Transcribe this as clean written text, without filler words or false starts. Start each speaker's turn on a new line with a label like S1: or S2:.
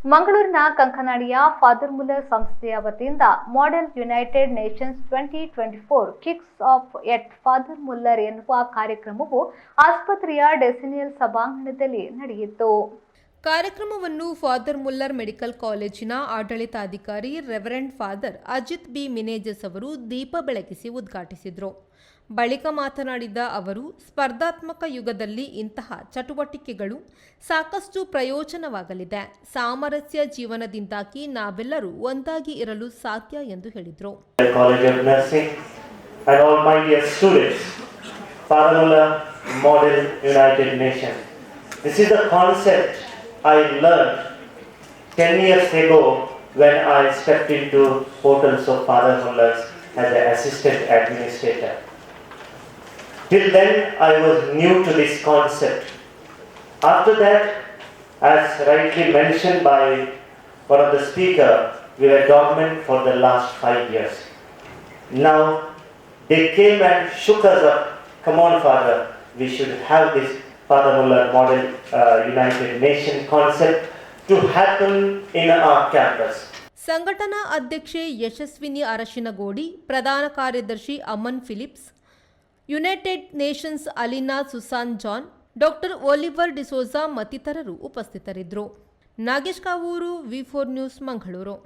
S1: ಮಂಗಳೂರಿನ ಕಂಕನಾಡಿಯ father Muller ಸಂಸ್ಥೆಯ ವತಿಯಿಂದ model United Nations 2024 kicks of at father Muller ಎನ್ನುವ ಕಾರ್ಯಕ್ರಮವು ಆಸ್ಪತ್ರೆಯ ಡೆಸಿನಿಯಲ್ ಸಭಾಂಗಣದಲ್ಲಿ ನಡೆಯಿತು.
S2: ಕಾರ್ಯಕ್ರಮವನ್ನು ಫಾದರ್ ಮುಲ್ಲರ್ ಮೆಡಿಕಲ್ ಕಾಲೇಜಿನ ಆಡಳಿತಾಧಿಕಾರಿ reverend father Ajit B Menezes ಅವರು ದೀಪ ಬೆಳಗಿಸಿ ಉದ್ಘಾಟಿಸಿದರು. ಬಳಿಕ ಮಾತನಾಡಿದ ಅವರು, ಸ್ಪರ್ಧಾತ್ಮಕ ಯುಗದಲ್ಲಿ ಇಂತಹ ಚಟುವಟಿಕೆಗಳು ಸಾಕಷ್ಟು ಪ್ರಯೋಜನವಾಗಲಿದೆ. ಸಾಮರಸ್ಯ ಜೀವನದಿಂದಾಗಿ ನಾವೆಲ್ಲರೂ ಒಂದಾಗಿ ಇರಲು ಸಾಧ್ಯ ಎಂದು ಹೇಳಿದರು.
S3: I learned 10 years ago when I stepped into portals of Father Mullers as an assistant administrator. Till then, I was new to this concept. After that, as rightly mentioned by one of the speakers, we were dormant for the last 5 years. Now, they came and shook us up. Come on, Father, we should have this Father Muller Model United Nation concept to happen in our campus.
S2: ಸಂಘಟನಾ ಅಧ್ಯಕ್ಷೆ ಯಶಸ್ವಿನಿ ಅರಶಿನಗೋಡಿ, ಪ್ರಧಾನ ಕಾರ್ಯದರ್ಶಿ Aman Philips, United Nations Alina Susan John, doctor Oliver D'Souza ಮತ್ತಿತರರು ಉಪಸ್ಥಿತರಿದ್ದರು. ನಾಗೇಶ್ ಕಾವೂರು, ವಿ4 news, Mangaluru.